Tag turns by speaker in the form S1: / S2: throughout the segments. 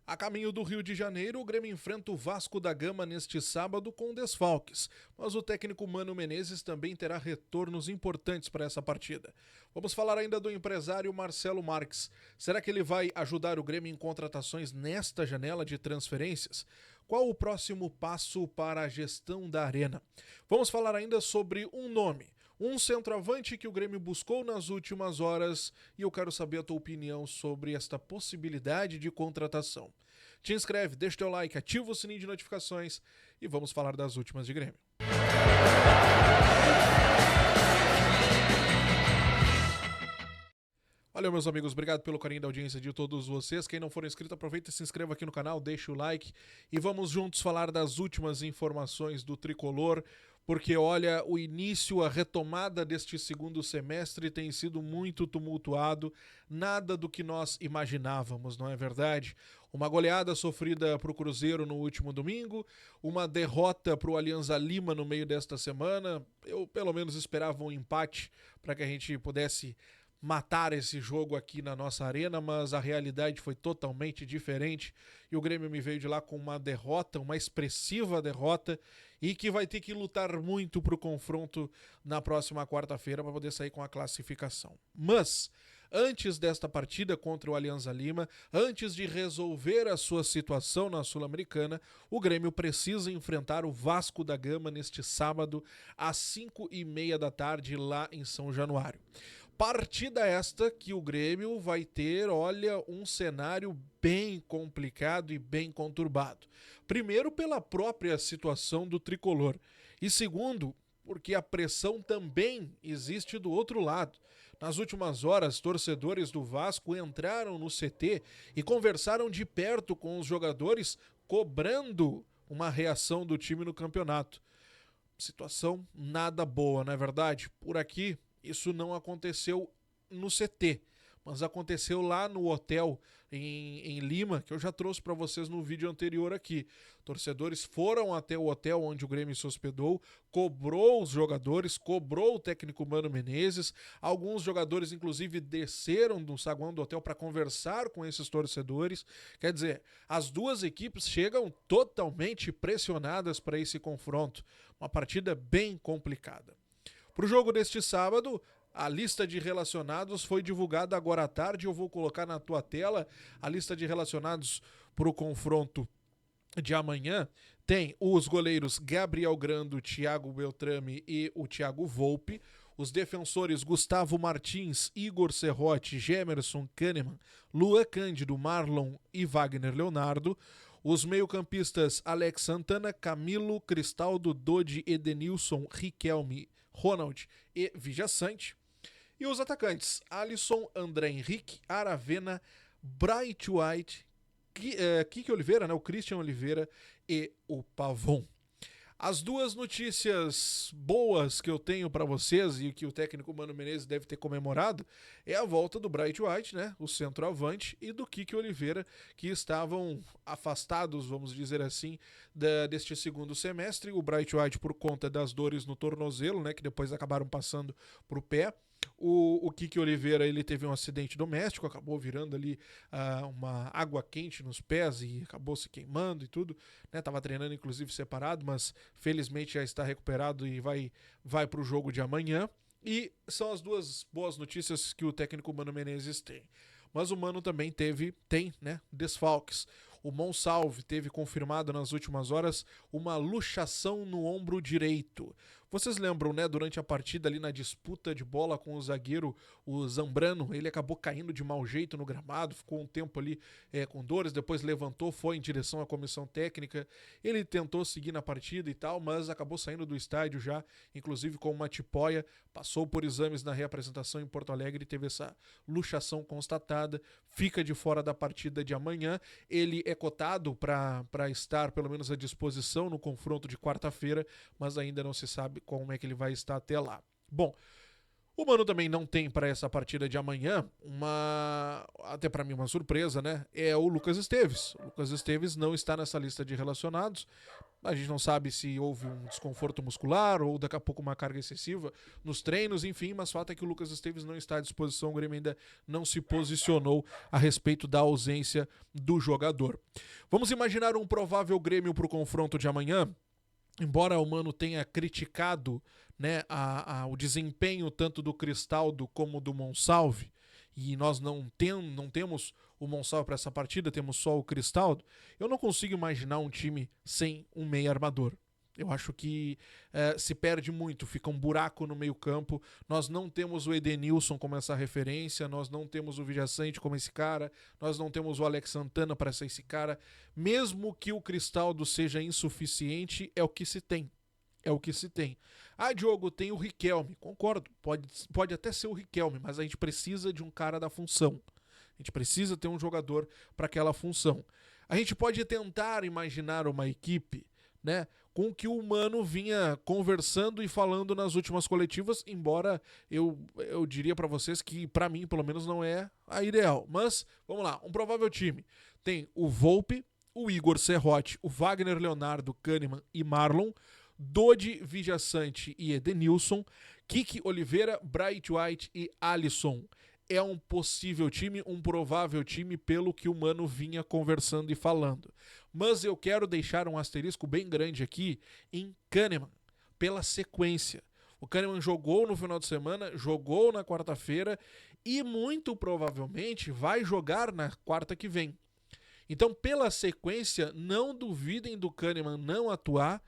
S1: A caminho do Rio de Janeiro, o Grêmio enfrenta o Vasco da Gama neste sábado com desfalques, mas o técnico Mano Menezes também terá retornos importantes para essa partida. Vamos falar ainda do empresário Marcelo Marques. Será que ele vai ajudar o Grêmio em contratações nesta janela de transferências? Qual o próximo passo para a gestão da Arena? Vamos falar ainda sobre um nome, um centroavante que o Grêmio buscou nas últimas horas, e eu quero saber a tua opinião sobre esta possibilidade de contratação. Te inscreve, deixa teu like, ativa o sininho de notificações e vamos falar das últimas de Grêmio. Valeu, meus amigos, obrigado pelo carinho da audiência de todos vocês. Quem não for inscrito, aproveita e se inscreva aqui no canal, deixa o like e vamos juntos falar das últimas informações do Tricolor, porque olha, o início, a retomada deste segundo semestre tem sido muito tumultuado, nada do que nós imaginávamos, não é verdade? Uma goleada sofrida para o Cruzeiro no último domingo, uma derrota para o Alianza Lima no meio desta semana. Eu pelo menos esperava um empate para que a gente pudesse matar esse jogo aqui na nossa arena, mas a realidade foi totalmente diferente e o Grêmio me veio de lá com uma derrota, uma expressiva derrota, e que vai ter que lutar muito para o confronto na próxima quarta-feira para poder sair com a classificação. Mas antes desta partida contra o Alianza Lima, antes de resolver a sua situação na Sul-Americana, o Grêmio precisa enfrentar o Vasco da Gama neste sábado às 5h30 da tarde lá em São Januário. Partida esta que o Grêmio vai ter, olha, um cenário bem complicado e bem conturbado. Primeiro, pela própria situação do Tricolor. E segundo, porque a pressão também existe do outro lado. Nas últimas horas, torcedores do Vasco entraram no CT e conversaram de perto com os jogadores, cobrando uma reação do time no campeonato. Situação nada boa, não é verdade? Por aqui, isso não aconteceu no CT, mas aconteceu lá no hotel em Lima, que eu já trouxe para vocês no vídeo anterior aqui. Torcedores foram até o hotel onde o Grêmio se hospedou, cobrou os jogadores, cobrou o técnico Mano Menezes. Alguns jogadores, inclusive, desceram do saguão do hotel para conversar com esses torcedores. Quer dizer, as duas equipes chegam totalmente pressionadas para esse confronto. Uma partida bem complicada. Para o jogo deste sábado, a lista de relacionados foi divulgada agora à tarde. Eu vou colocar na tua tela a lista de relacionados para o confronto de amanhã. Tem os goleiros Gabriel Grando, Thiago Beltrame e o Thiago Volpe. Os defensores Gustavo Martins, Igor Serrote, Gemerson Kahneman, Luan Cândido, Marlon e Wagner Leonardo. Os meio-campistas Alex Santana, Camilo, Cristaldo, Dodi, Edenilson, Riquelme, Ronald e Vijaçante. E os atacantes Alisson, André Henrique, Aravena, Bright White, Kiki Oliveira, né, o Christian Oliveira e o Pavon. As duas notícias boas que eu tenho para vocês e que o técnico Mano Menezes deve ter comemorado é a volta do Bright White, né, o centroavante, e do Kiki Oliveira, que estavam afastados, vamos dizer assim, deste segundo semestre. O Bright White por conta das dores no tornozelo, né, que depois acabaram passando para o pé. O Kiki Oliveira, ele teve um acidente doméstico, acabou virando ali uma água quente nos pés e acabou se queimando e tudo, né? Tava treinando inclusive separado, mas felizmente já está recuperado e vai pro jogo de amanhã. E são as duas boas notícias que o técnico Mano Menezes tem. Mas o Mano também tem, né, desfalques. O Monsalve teve confirmado nas últimas horas uma luxação no ombro direito. Vocês lembram, né, durante a partida ali na disputa de bola com o zagueiro, o Zambrano, ele acabou caindo de mau jeito no gramado, ficou um tempo ali com dores, depois levantou, foi em direção à comissão técnica. Ele tentou seguir na partida e tal, mas acabou saindo do estádio já, inclusive com uma tipóia, passou por exames na reapresentação em Porto Alegre e teve essa luxação constatada, fica de fora da partida de amanhã. Ele é cotado para estar pelo menos à disposição no confronto de quarta-feira, mas ainda não se sabe como é que ele vai estar até lá. Bom, O Mano também não tem para essa partida de amanhã até para mim uma surpresa, né? É o Lucas Esteves. O Lucas Esteves não está nessa lista de relacionados. A gente não sabe se houve um desconforto muscular ou daqui a pouco uma carga excessiva nos treinos, enfim, mas o fato é que o Lucas Esteves não está à disposição, o Grêmio ainda não se posicionou a respeito da ausência do jogador. Vamos imaginar um provável Grêmio para o confronto de amanhã? Embora o Mano tenha criticado, né, o desempenho tanto do Cristaldo como do Monsalve, e nós não temos o Monsalve para essa partida, temos só o Cristaldo, eu não consigo imaginar um time sem um meia armador. Eu acho que se perde muito, fica um buraco no meio campo. Nós não temos o Edenilson como essa referência, nós não temos o Vijaçante como esse cara, nós não temos o Alex Santana para ser esse cara. Mesmo que o Cristaldo seja insuficiente, é o que se tem. É o que se tem. Ah, Diogo, tem o Riquelme. Concordo, pode até ser o Riquelme, mas a gente precisa de um cara da função. A gente precisa ter um jogador para aquela função. A gente pode tentar imaginar uma equipe, né, com o que o Mano vinha conversando e falando nas últimas coletivas, embora eu diria para vocês que para mim pelo menos não é a ideal. Mas vamos lá, um provável time tem o Volpe, o Igor Serrote, o Wagner Leonardo, Kahneman e Marlon, Dodi, Vijaçante e Edenilson, Kiki Oliveira, Bright White e Alisson. É um possível time, um provável time pelo que o Mano vinha conversando e falando. Mas eu quero deixar um asterisco bem grande aqui em Kahneman, pela sequência. O Kahneman jogou no final de semana, jogou na quarta-feira e muito provavelmente vai jogar na quarta que vem. Então, pela sequência, não duvidem do Kahneman não atuar,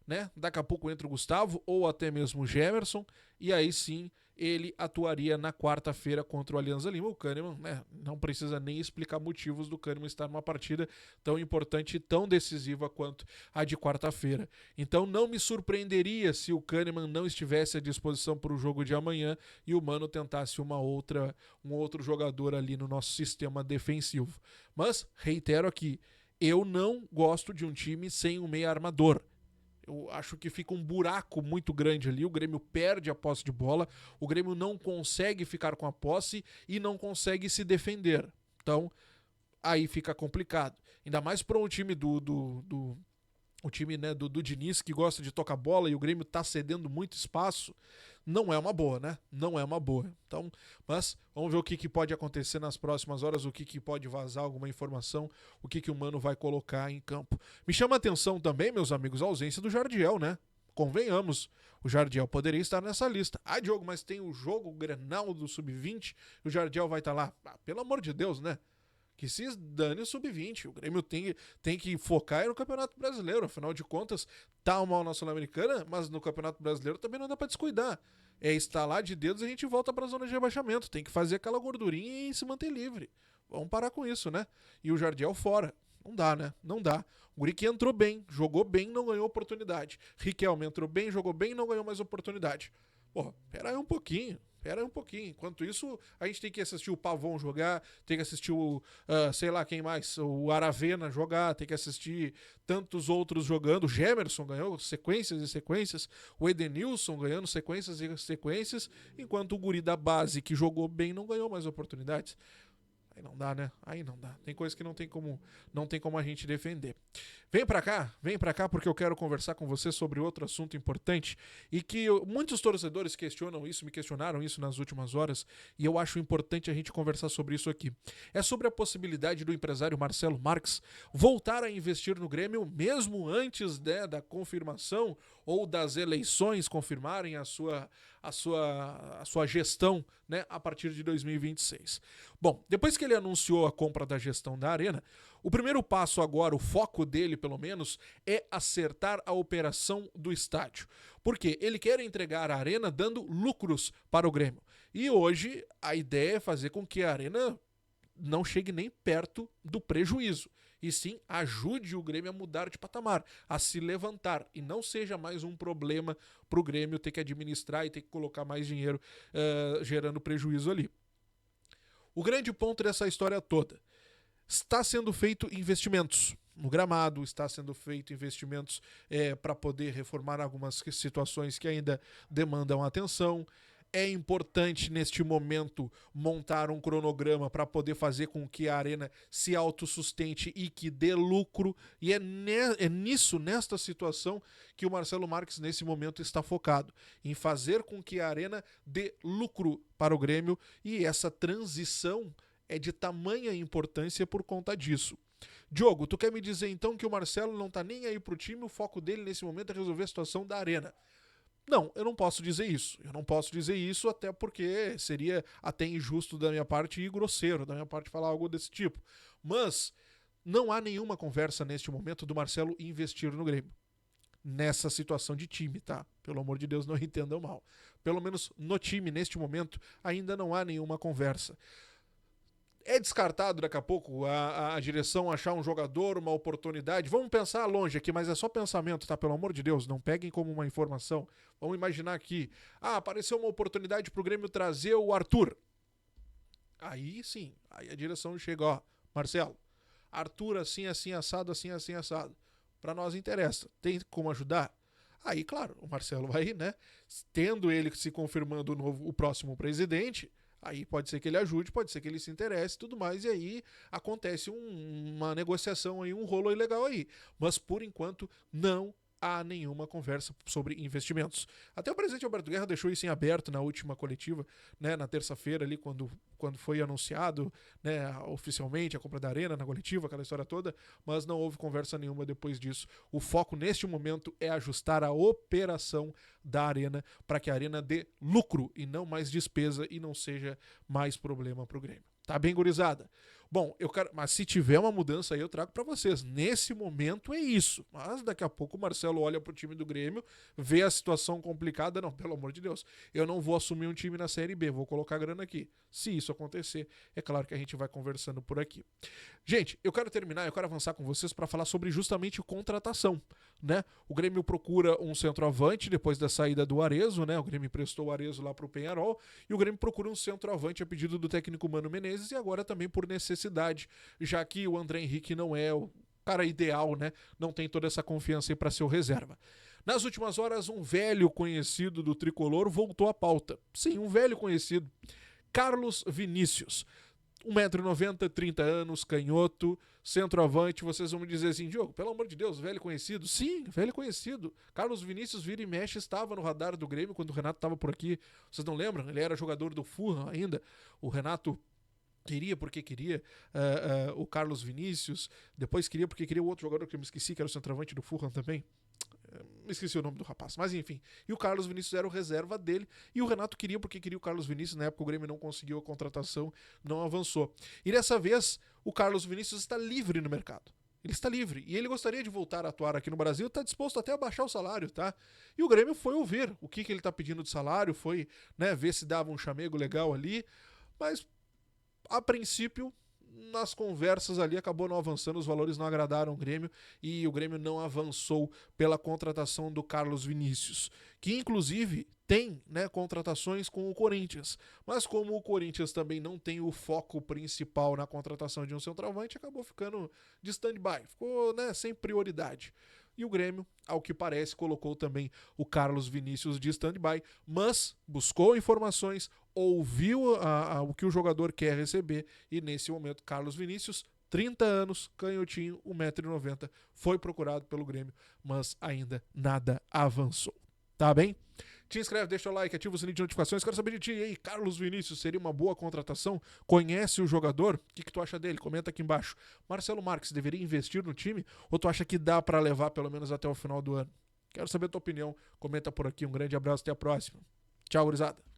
S1: né? Daqui a pouco entra o Gustavo ou até mesmo o Gemerson, e aí sim ele atuaria na quarta-feira contra o Alianza Lima. O Kahneman, né, não precisa nem explicar motivos do Kahneman estar numa partida tão importante e tão decisiva quanto a de quarta-feira. Então não me surpreenderia se o Kahneman não estivesse à disposição para o jogo de amanhã e o Mano tentasse um outro jogador ali no nosso sistema defensivo. Mas, reitero aqui, eu não gosto de um time sem um meia armador. Eu acho que fica um buraco muito grande ali, o Grêmio perde a posse de bola, o Grêmio não consegue ficar com a posse e não consegue se defender. Então, aí fica complicado. Ainda mais para um time o time, né, do Diniz, que gosta de tocar bola e o Grêmio tá cedendo muito espaço, não é uma boa, né? Não é uma boa. Então, mas vamos ver o que pode acontecer nas próximas horas, o que pode vazar, alguma informação, o que o Mano vai colocar em campo. Me chama a atenção também, meus amigos, a ausência do Jardiel, né? Convenhamos, o Jardiel poderia estar nessa lista. Ah, Diogo, mas tem o jogo, o Grenal do Sub-20, o Jardiel vai estar lá. Ah, pelo amor de Deus, né? Que se dane o Sub-20. O Grêmio tem que focar no Campeonato Brasileiro. Afinal de contas, tá mal na Sul-Americana, mas no Campeonato Brasileiro também não dá pra descuidar. É estalar de dedos e a gente volta pra zona de rebaixamento. Tem que fazer aquela gordurinha e se manter livre. Vamos parar com isso, né? E o Jardiel fora. Não dá, né? Não dá. O Gurique entrou bem, jogou bem, não ganhou oportunidade. Riquelme entrou bem, jogou bem, não ganhou mais oportunidade. Porra, pera aí um pouquinho. Enquanto isso, a gente tem que assistir o Pavon jogar, tem que assistir sei lá quem mais, o Aravena jogar, tem que assistir tantos outros jogando. O Gemerson ganhou sequências e sequências, o Edenilson ganhando sequências e sequências, enquanto o guri da base, que jogou bem, não ganhou mais oportunidades. Aí não dá, né? Aí não dá. Tem coisa que não tem como a gente defender. Vem pra cá porque eu quero conversar com você sobre outro assunto importante e que muitos torcedores questionam isso, me questionaram isso nas últimas horas e eu acho importante a gente conversar sobre isso aqui. É sobre a possibilidade do empresário Marcelo Marques voltar a investir no Grêmio mesmo antes, né, da confirmação ou das eleições confirmarem a sua gestão, né, a partir de 2026. Bom, depois que ele anunciou a compra da gestão da Arena, o primeiro passo agora, o foco dele pelo menos, é acertar a operação do estádio. Porque ele quer entregar a Arena dando lucros para o Grêmio. E hoje a ideia é fazer com que a Arena não chegue nem perto do prejuízo. E sim ajude o Grêmio a mudar de patamar, a se levantar e não seja mais um problema para o Grêmio ter que administrar e ter que colocar mais dinheiro gerando prejuízo ali. O grande ponto dessa história toda: está sendo feito investimentos no gramado, está sendo feito investimentos para poder reformar algumas situações que ainda demandam atenção. É importante, neste momento, montar um cronograma para poder fazer com que a Arena se autossustente e que dê lucro. E é nisso, nesta situação, que o Marcelo Marques, nesse momento, está focado. Em fazer com que a Arena dê lucro para o Grêmio. E essa transição é de tamanha importância por conta disso. Diogo, tu quer me dizer então que o Marcelo não tá nem aí pro time, o foco dele nesse momento é resolver a situação da Arena? Não, eu não posso dizer isso. Eu não posso dizer isso até porque seria até injusto da minha parte e grosseiro da minha parte falar algo desse tipo. Mas não há nenhuma conversa neste momento do Marcelo investir no Grêmio. Nessa situação de time, tá? Pelo amor de Deus, não entendam mal. Pelo menos no time, neste momento, ainda não há nenhuma conversa. É descartado daqui a pouco a direção achar um jogador, uma oportunidade? Vamos pensar longe aqui, mas é só pensamento, tá? Pelo amor de Deus, não peguem como uma informação. Vamos imaginar aqui. Apareceu uma oportunidade pro Grêmio trazer o Arthur. Aí sim, aí a direção chega, ó, Marcelo, Arthur assim, assim, assado, assim, assim, assado. Pra nós interessa. Tem como ajudar? Aí, claro, o Marcelo vai, né? Tendo ele se confirmando o próximo presidente... Aí pode ser que ele ajude, pode ser que ele se interesse e tudo mais, e aí acontece uma negociação aí, um rolo legal aí. Mas por enquanto não há nenhuma conversa sobre investimentos. Até o presidente Alberto Guerra deixou isso em aberto na última coletiva, né, na terça-feira ali, quando foi anunciado, né, oficialmente a compra da Arena na coletiva, aquela história toda, mas não houve conversa nenhuma depois disso. O foco neste momento é ajustar a operação da Arena para que a Arena dê lucro e não mais despesa e não seja mais problema para o Grêmio. Tá bem, gurizada? Bom, mas se tiver uma mudança aí, eu trago para vocês. Nesse momento é isso. Mas daqui a pouco o Marcelo olha pro time do Grêmio, vê a situação complicada. Não, pelo amor de Deus, eu não vou assumir um time na Série B, vou colocar grana aqui. Se isso acontecer, é claro que a gente vai conversando por aqui. Gente, eu quero terminar, eu quero avançar com vocês para falar sobre justamente contratação, né? O Grêmio procura um centroavante depois da saída do Arezzo, né? O Grêmio emprestou o Arezzo lá pro Peñarol e o Grêmio procura um centroavante a pedido do técnico Mano Menezes e agora também por necessidade, já que o André Henrique não é o cara ideal, né? Não tem toda essa confiança aí para ser o reserva. Nas últimas horas, um velho conhecido do Tricolor voltou à pauta. Sim, um velho conhecido. Carlos Vinícius. 1,90m, 30 anos, canhoto, centroavante. Vocês vão me dizer assim, Diogo, pelo amor de Deus, velho conhecido? Sim, velho conhecido. Carlos Vinícius, vira e mexe, estava no radar do Grêmio quando o Renato estava por aqui. Vocês não lembram? Ele era jogador do Fulham ainda. O Renato queria porque queria o Carlos Vinícius, depois queria porque queria o outro jogador que eu me esqueci, que era o centroavante do Fulham também. Me esqueci o nome do rapaz, mas enfim. E o Carlos Vinícius era o reserva dele. E o Renato queria porque queria o Carlos Vinícius. Na época o Grêmio não conseguiu a contratação, não avançou. E dessa vez o Carlos Vinícius está livre no mercado. Ele está livre. E ele gostaria de voltar a atuar aqui no Brasil, está disposto até a baixar o salário, tá? E o Grêmio foi ouvir o que ele está pedindo de salário, foi, né, ver se dava um chamego legal ali. Mas, a princípio, nas conversas ali acabou não avançando, os valores não agradaram o Grêmio e o Grêmio não avançou pela contratação do Carlos Vinícius, que inclusive tem, né, contratações com o Corinthians, mas como o Corinthians também não tem o foco principal na contratação de um centroavante, acabou ficando de stand-by, ficou, né, sem prioridade. E o Grêmio, ao que parece, colocou também o Carlos Vinícius de stand-by, mas buscou informações, ouviu o que o jogador quer receber e nesse momento Carlos Vinícius, 30 anos, canhotinho, 1,90m, foi procurado pelo Grêmio, mas ainda nada avançou. Tá bem? Te inscreve, deixa o like, ativa o sininho de notificações. Quero saber de ti, aí, Carlos Vinícius seria uma boa contratação? Conhece o jogador? O que tu acha dele? Comenta aqui embaixo. Marcelo Marques deveria investir no time? Ou tu acha que dá pra levar pelo menos até o final do ano? Quero saber a tua opinião. Comenta por aqui. Um grande abraço, até a próxima. Tchau, gurizada.